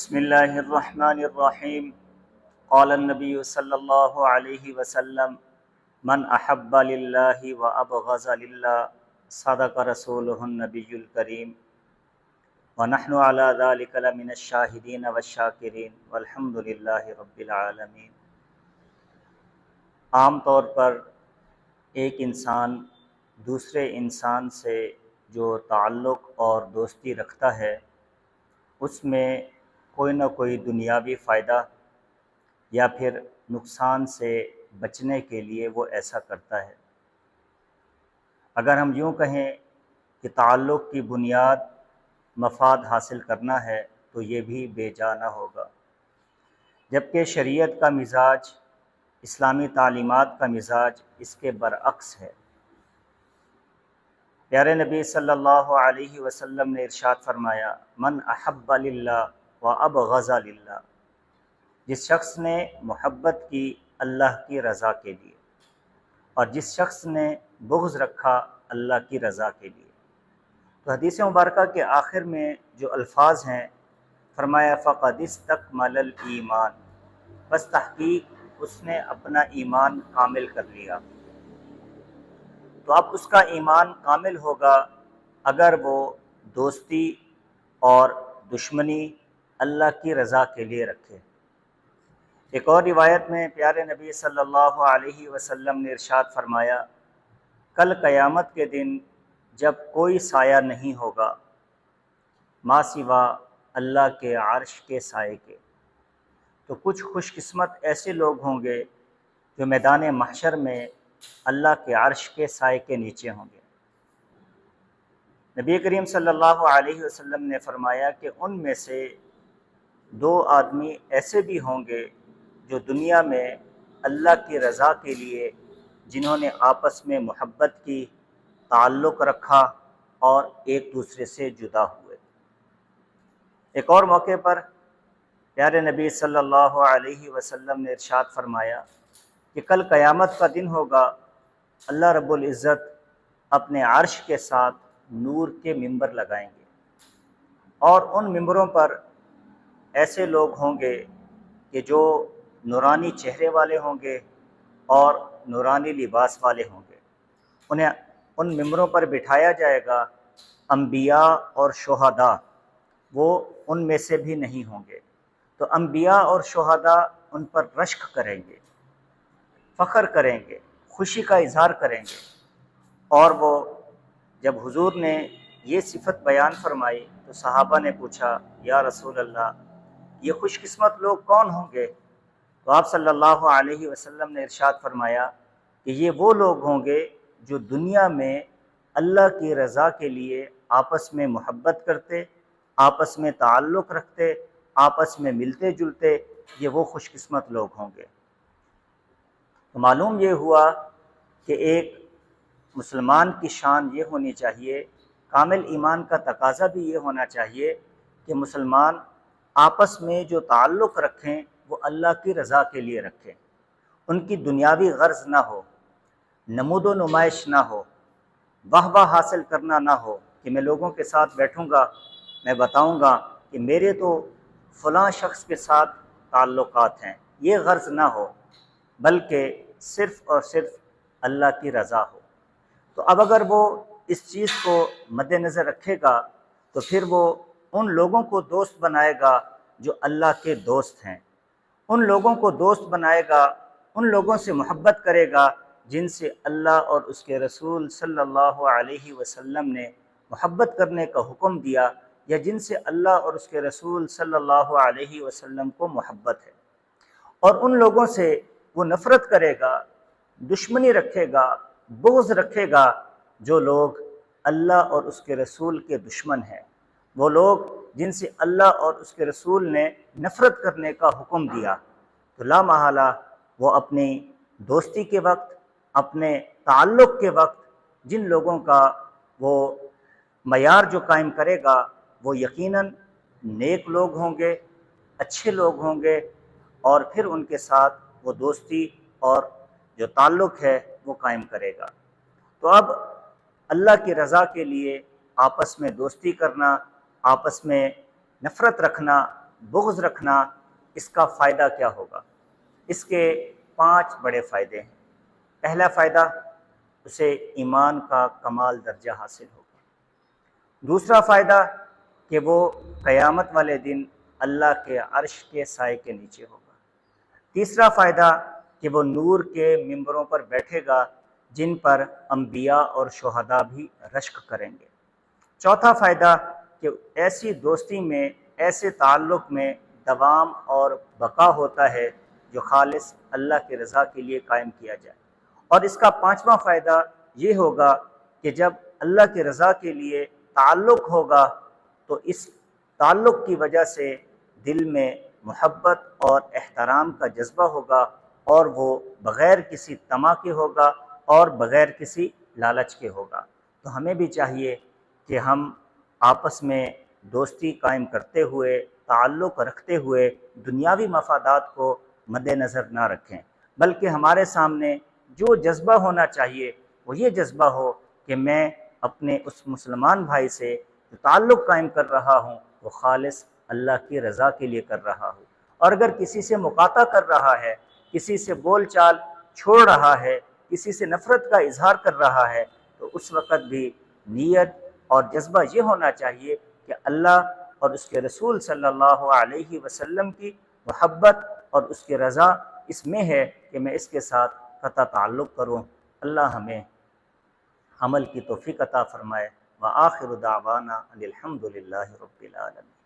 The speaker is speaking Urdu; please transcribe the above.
بسم اللہ الرحمن الرحیم قال النبی صلی اللہ علیہ وسلم من احب للہ و ابغض للہ صدق رسولہ النبی الکریم ونحن علی ذلک لمن الشاہدین والشاکرین والحمد للہ رب العالمین۔ عام طور پر ایک انسان دوسرے انسان سے جو تعلق اور دوستی رکھتا ہے اس میں کوئی نہ کوئی دنیاوی فائدہ یا پھر نقصان سے بچنے کے لیے وہ ایسا کرتا ہے۔ اگر ہم یوں کہیں کہ تعلق کی بنیاد مفاد حاصل کرنا ہے تو یہ بھی بے جا نہ ہوگا، جبکہ شریعت کا مزاج، اسلامی تعلیمات کا مزاج اس کے برعکس ہے۔ پیارے نبی صلی اللہ علیہ وسلم نے ارشاد فرمایا من احب للہ و ابغض للہ، جس شخص نے محبت کی اللہ کی رضا کے لیے اور جس شخص نے بغض رکھا اللہ کی رضا کے لیے۔ تو حدیث مبارکہ کے آخر میں جو الفاظ ہیں، فرمایا فقد استکمل الایمان، بس تحقیق اس نے اپنا ایمان کامل کر لیا۔ تو اب اس کا ایمان کامل ہوگا اگر وہ دوستی اور دشمنی اللہ کی رضا کے لیے رکھے۔ ایک اور روایت میں پیارے نبی صلی اللہ علیہ وسلم نے ارشاد فرمایا کل قیامت کے دن جب کوئی سایہ نہیں ہوگا ما سوا اللہ کے عرش کے سائے کے، تو کچھ خوش قسمت ایسے لوگ ہوں گے جو میدان محشر میں اللہ کے عرش کے سائے کے نیچے ہوں گے۔ نبی کریم صلی اللہ علیہ وسلم نے فرمایا کہ ان میں سے دو آدمی ایسے بھی ہوں گے جو دنیا میں اللہ کی رضا کے لیے جنہوں نے آپس میں محبت کی، تعلق رکھا اور ایک دوسرے سے جدا ہوئے۔ ایک اور موقع پر پیارے نبی صلی اللہ علیہ وسلم نے ارشاد فرمایا کہ کل قیامت کا دن ہوگا، اللہ رب العزت اپنے عرش کے ساتھ نور کے ممبر لگائیں گے اور ان ممبروں پر ایسے لوگ ہوں گے کہ جو نورانی چہرے والے ہوں گے اور نورانی لباس والے ہوں گے۔ انہیں ان ممبروں پر بٹھایا جائے گا، انبیاء اور شہداء وہ ان میں سے بھی نہیں ہوں گے۔ تو انبیاء اور شہداء ان پر رشک کریں گے، فخر کریں گے، خوشی کا اظہار کریں گے۔ اور وہ جب حضور نے یہ صفت بیان فرمائی تو صحابہ نے پوچھا یا رسول اللہ یہ خوش قسمت لوگ کون ہوں گے؟ تو آپ صلی اللہ علیہ وسلم نے ارشاد فرمایا کہ یہ وہ لوگ ہوں گے جو دنیا میں اللہ کی رضا کے لیے آپس میں محبت کرتے، آپس میں تعلق رکھتے، آپس میں ملتے جلتے، یہ وہ خوش قسمت لوگ ہوں گے۔ تو معلوم یہ ہوا کہ ایک مسلمان کی شان یہ ہونی چاہیے، کامل ایمان کا تقاضا بھی یہ ہونا چاہیے کہ مسلمان آپس میں جو تعلق رکھیں وہ اللہ کی رضا کے لیے رکھیں، ان کی دنیاوی غرض نہ ہو، نمود و نمائش نہ ہو، واہ واہ حاصل کرنا نہ ہو کہ میں لوگوں کے ساتھ بیٹھوں گا، میں بتاؤں گا کہ میرے تو فلاں شخص کے ساتھ تعلقات ہیں، یہ غرض نہ ہو، بلکہ صرف اور صرف اللہ کی رضا ہو۔ تو اب اگر وہ اس چیز کو مد نظر رکھے گا تو پھر وہ ان لوگوں کو دوست بنائے گا جو اللہ کے دوست ہیں، ان لوگوں کو دوست بنائے گا، ان لوگوں سے محبت کرے گا جن سے اللہ اور اس کے رسول صلی اللہ علیہ وسلم نے محبت کرنے کا حکم دیا، یا جن سے اللہ اور اس کے رسول صلی اللہ علیہ وسلم کو محبت ہے۔ اور ان لوگوں سے وہ نفرت کرے گا، دشمنی رکھے گا، بغض رکھے گا جو لوگ اللہ اور اس کے رسول کے دشمن ہیں، وہ لوگ جن سے اللہ اور اس کے رسول نے نفرت کرنے کا حکم دیا۔ تو لا محالہ وہ اپنی دوستی کے وقت، اپنے تعلق کے وقت جن لوگوں کا وہ معیار جو قائم کرے گا وہ یقیناً نیک لوگ ہوں گے، اچھے لوگ ہوں گے، اور پھر ان کے ساتھ وہ دوستی اور جو تعلق ہے وہ قائم کرے گا۔ تو اب اللہ کی رضا کے لیے آپس میں دوستی کرنا، آپس میں نفرت رکھنا، بغض رکھنا، اس کا فائدہ کیا ہوگا؟ اس کے 5 بڑے فائدے ہیں۔ پہلا فائدہ، اسے ایمان کا کمال درجہ حاصل ہوگا۔ دوسرا فائدہ کہ وہ قیامت والے دن اللہ کے عرش کے سائے کے نیچے ہوگا۔ تیسرا فائدہ کہ وہ نور کے ممبروں پر بیٹھے گا جن پر انبیاء اور شہداء بھی رشک کریں گے۔ چوتھا فائدہ کہ ایسی دوستی میں، ایسے تعلق میں دوام اور بقا ہوتا ہے جو خالص اللہ کی رضا کے لیے قائم کیا جائے۔ اور اس کا 5واں فائدہ یہ ہوگا کہ جب اللہ کی رضا کے لیے تعلق ہوگا تو اس تعلق کی وجہ سے دل میں محبت اور احترام کا جذبہ ہوگا، اور وہ بغیر کسی طمع کے ہوگا اور بغیر کسی لالچ کے ہوگا۔ تو ہمیں بھی چاہیے کہ ہم آپس میں دوستی قائم کرتے ہوئے، تعلق رکھتے ہوئے دنیاوی مفادات کو مد نظر نہ رکھیں، بلکہ ہمارے سامنے جو جذبہ ہونا چاہیے وہ یہ جذبہ ہو کہ میں اپنے اس مسلمان بھائی سے جو تعلق قائم کر رہا ہوں وہ خالص اللہ کی رضا کے لیے کر رہا ہوں۔ اور اگر کسی سے مقاطع کر رہا ہے، کسی سے بول چال چھوڑ رہا ہے، کسی سے نفرت کا اظہار کر رہا ہے، تو اس وقت بھی نیت اور جذبہ یہ ہونا چاہیے کہ اللہ اور اس کے رسول صلی اللہ علیہ وسلم کی محبت اور اس کی رضا اس میں ہے کہ میں اس کے ساتھ قطع تعلق کروں۔ اللہ ہمیں عمل کی توفیق عطا فرمائے۔ وآخر دعوانا ان الحمد للہ رب العالمین۔